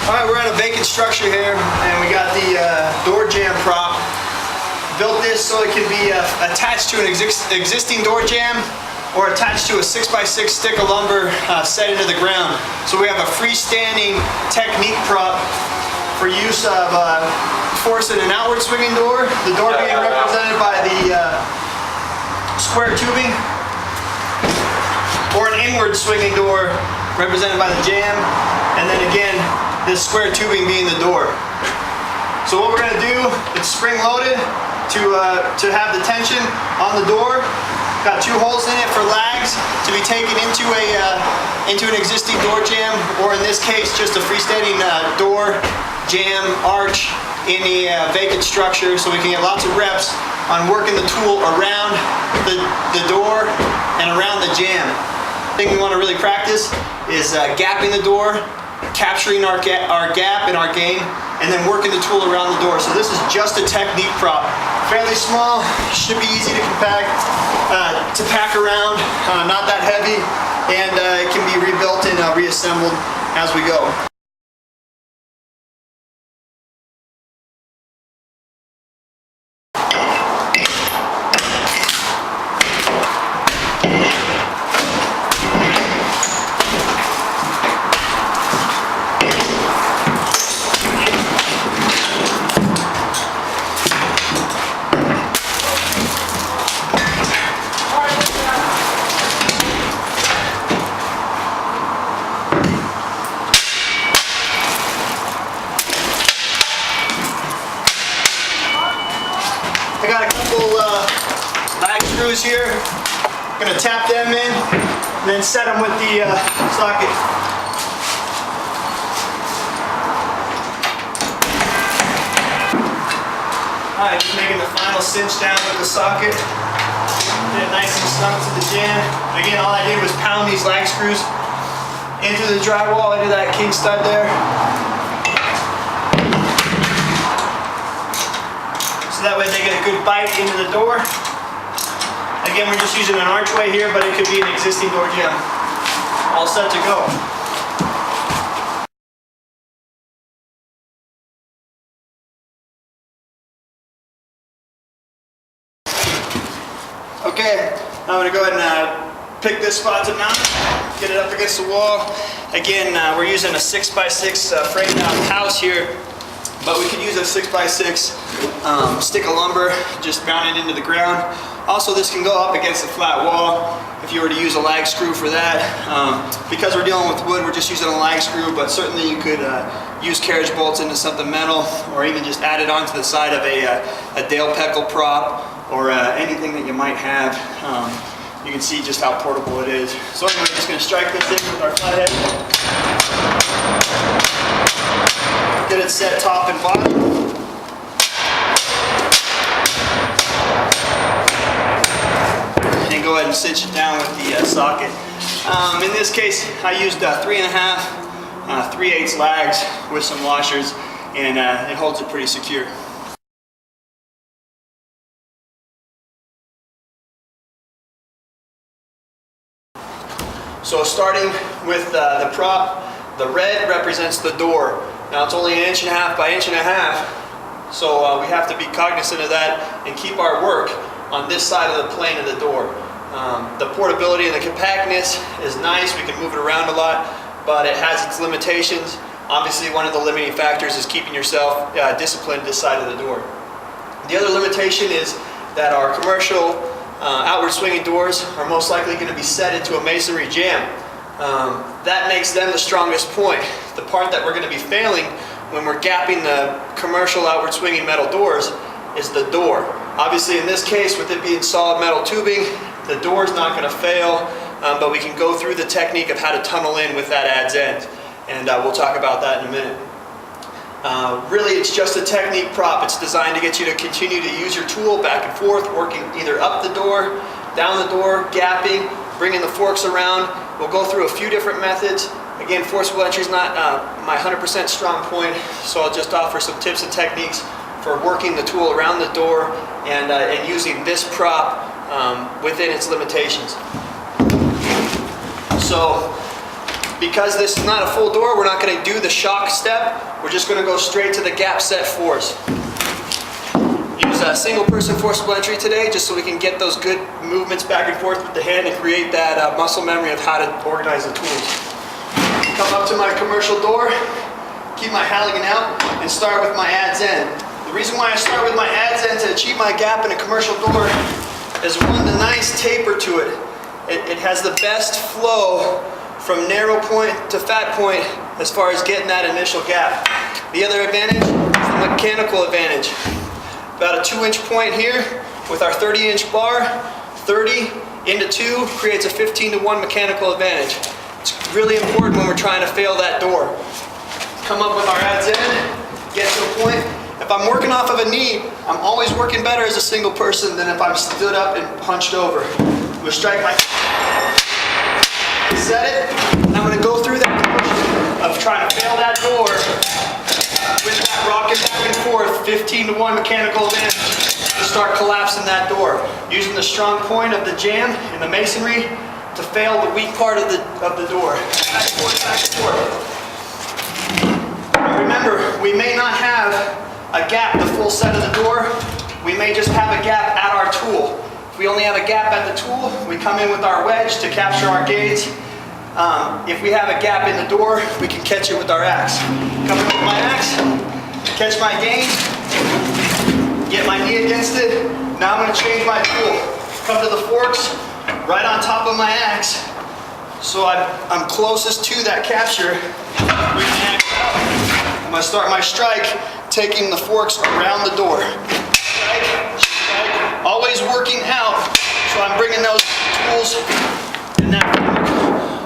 Alright, we're at a vacant structure here, and we got the door jamb prop. Built this so it can be attached to an existing door jamb or attached to a 6x6 stick of lumber set into the ground. So we have a freestanding technique prop for use of forcing an outward swinging door. The door being represented by the square tubing, or an inward swinging door represented by the jamb, and then again this square tubing being the door. So what we're going to do, it's spring loaded to have the tension on the door. Got 2 holes in it for lags to be taken into an existing door jamb, or in this case just a freestanding door jamb arch in a vacant structure, so we can get lots of reps on working the tool around the door and around the jamb. The thing we want to really practice is gapping the door, capturing our gap and our gain, and then working the tool around the door. So this is just a technique prop. Fairly small, should be easy to pack around, not that heavy, and it can be rebuilt and reassembled as we go. I got a couple lag screws here. I'm going to tap them in and then set them with the socket. Alright, just making the final cinch down with the socket. Get it nice and snug to the jamb. Again, all I did was pound these lag screws into the drywall, into that king stud there. That way they get a good bite into the door. Again, we're just using an archway here, but it could be an existing door jamb. All set to go. Okay, I'm going to go ahead and pick this spot to mount, get it up against the wall. Again, we're using a 6x6 framed out house here. But we could use a 6x6 stick of lumber, just mount it into the ground. Also, this can go up against a flat wall if you were to use a lag screw for that. Because we're dealing with wood, we're just using a lag screw, but certainly you could use carriage bolts into something metal, or even just add it onto the side of a Dale Peckle prop, or anything that you might have. You can see just how portable it is. So anyway, we're just going to strike this in with our flathead. Get it set top and bottom. And go ahead and cinch it down with the socket. In this case, I used 3.5, 3/8 lags with some washers, and it holds it pretty secure. So starting with the prop, the red represents the door. Now it's only 1.5 inches by 1.5 inches, so we have to be cognizant of that and keep our work on this side of the plane of the door. The portability and the compactness is nice. We can move it around a lot, but it has its limitations. Obviously, one of the limiting factors is keeping yourself disciplined this side of the door. The other limitation is that our commercial outward swinging doors are most likely going to be set into a masonry jamb. That makes them the strongest point. The part that we're going to be failing when we're gapping the commercial outward swinging metal doors is the door. Obviously, in this case, with it being solid metal tubing, the door is not going to fail, but we can go through the technique of how to tunnel in with that adze end, and we'll talk about that in a minute. Really, it's just a technique prop. It's designed to get you to continue to use your tool back and forth, working either up the door, down the door, gapping, bringing the forks around. We'll go through a few different methods. Again, forcible entry is not my 100% strong point, so I'll just offer some tips and techniques for working the tool around the door and using this prop within its limitations. So Because this is not a full door, we're not going to do the shock step. We're just going to go straight to the gap set force. Use a single person forcible entry today just so we can get those good movements back and forth with the hand and create that muscle memory of how to organize the tools. Come up to my commercial door, keep my halligan out, and start with my adz end. The reason why I start with my adz end to achieve my gap in a commercial door is one, the nice taper to it. It has the best flow from narrow point to fat point as far as getting that initial gap. The other advantage is the mechanical advantage. About a 2-inch point here with our 30-inch bar, 30 into 2 creates a 15-to-1 mechanical advantage. It's really important when we're trying to fail that door. Come up with our adz end, get to a point. If I'm working off of a knee, I'm always working better as a single person than if I'm stood up and hunched over. I'm going to strike my, set it, and I'm going to go through that motion of trying to fail that door with that rocking back and forth, 15-to-1 mechanical advantage to start collapsing that door. Using the strong point of the jamb and the masonry to fail the weak part of the door. Back and forth, back and forth. Remember, we may not have a gap the full set of the door. We may just have a gap at our tool. If we only have a gap at the tool, we come in with our wedge to capture our gaze. If we have a gap in the door, we can catch it with our axe. Come in with my axe, catch my gain, get my knee against it. Now I'm going to change my tool. Come to the forks, right on top of my axe. So I'm closest to that capture. Bring my axe out. I'm going to start my strike, taking the forks around the door. Strike, strike, always working out. So I'm bringing those tools in that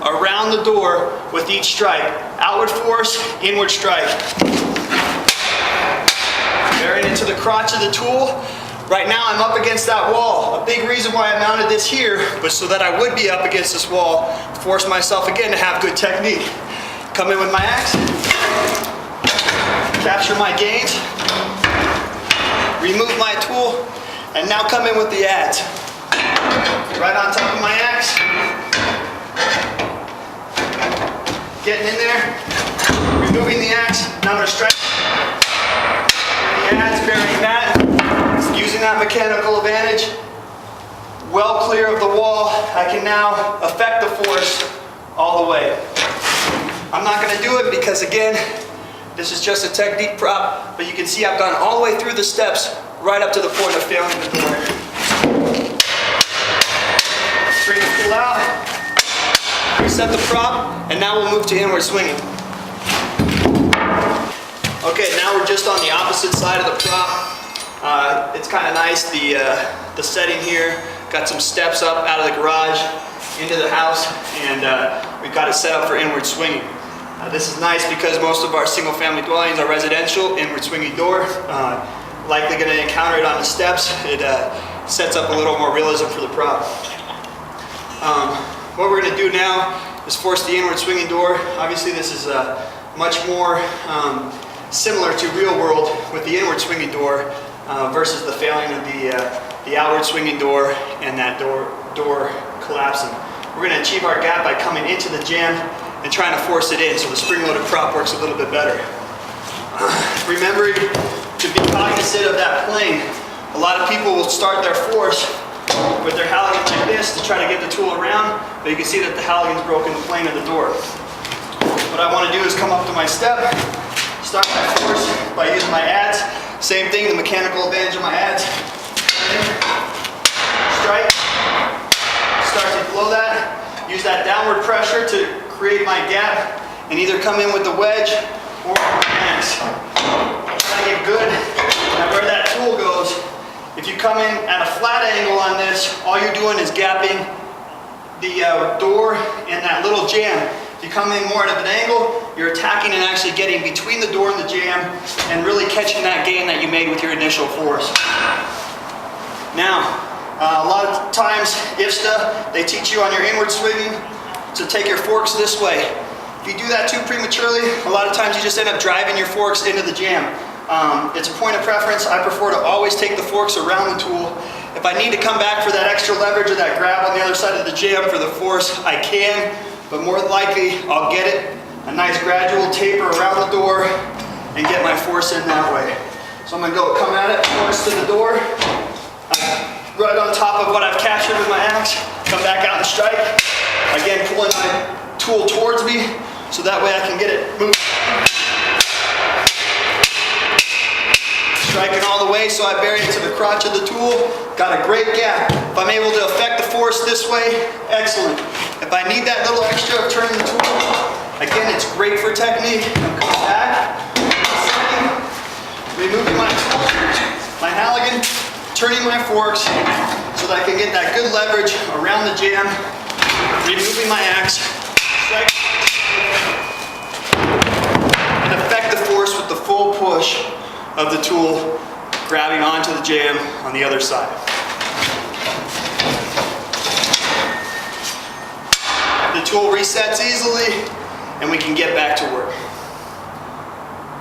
around the door with each strike. Outward force, inward strike. Bearing into the crotch of the tool. Right now I'm up against that wall. A big reason why I mounted this here was so that I would be up against this wall, force myself again to have good technique. Come in with my axe, capture my gains, remove my tool, and now come in with the adz. Right on top of my axe. Getting in there, removing the axe, now I'm going to strike the adz, burying that, using that mechanical advantage, well clear of the wall. I can now affect the force all the way. I'm not going to do it because, again, this is just a technique prop, but you can see I've gone all the way through the steps right up to the point of failing the door. Bring the tool out. Reset the prop, and now we'll move to inward swinging. Okay, now we're just on the opposite side of the prop. It's kind of nice, the setting here. Got some steps up out of the garage into the house, and we've got it set up for inward swinging. This is nice because most of our single-family dwellings are residential, inward swinging door. Likely going to encounter it on the steps. It sets up a little more realism for the prop. What we're going to do now is force the inward swinging door. Obviously this is much more similar to real world with the inward swinging door versus the failing of the outward swinging door and that door collapsing. We're going to achieve our gap by coming into the jamb and trying to force it in so the spring-loaded prop works a little bit better. Remembering to be cognizant of that plane. A lot of people will start their force with their halligan like this to try to get the tool around, but you can see that the halligan's broken the plane of the door. What I want to do is come up to my step, start my force by using my adz. Same thing, the mechanical advantage of my adz. Strike, start to blow that, use that downward pressure to create my gap, and either come in with the wedge or my axe. Try to get good at where that tool goes. If you come in at a flat angle on this, all you're doing is gapping the door and that little jamb. If you come in more at an angle, you're attacking and actually getting between the door and the jamb and really catching that gain that you made with your initial force. Now, a lot of times, IFSTA, they teach you on your inward swinging to take your forks this way. If you do that too prematurely, a lot of times you just end up driving your forks into the jamb. It's a point of preference. I prefer to always take the forks around the tool. If I need to come back for that extra leverage or that grab on the other side of the jamb for the force, I can. but more than likely I'll get it a nice gradual taper around the door and get my force in that way. So I'm gonna go come at it, force to the door, right on top of what I've captured with my axe, come back out and strike. Again, pulling my tool towards me so that way I can get it moving. Striking all the way so I bury it to the crotch of the tool. Got a great gap. If I'm able to affect the force this way, excellent. If I need that little extra of turning the tool, again, it's great for technique. I'm coming back, removing my tool, my halligan, turning my forks so that I can get that good leverage around the jamb, removing my axe, strike, and affect the force with the full push of the tool grabbing onto the jamb on the other side. The tool resets easily and we can get back to work.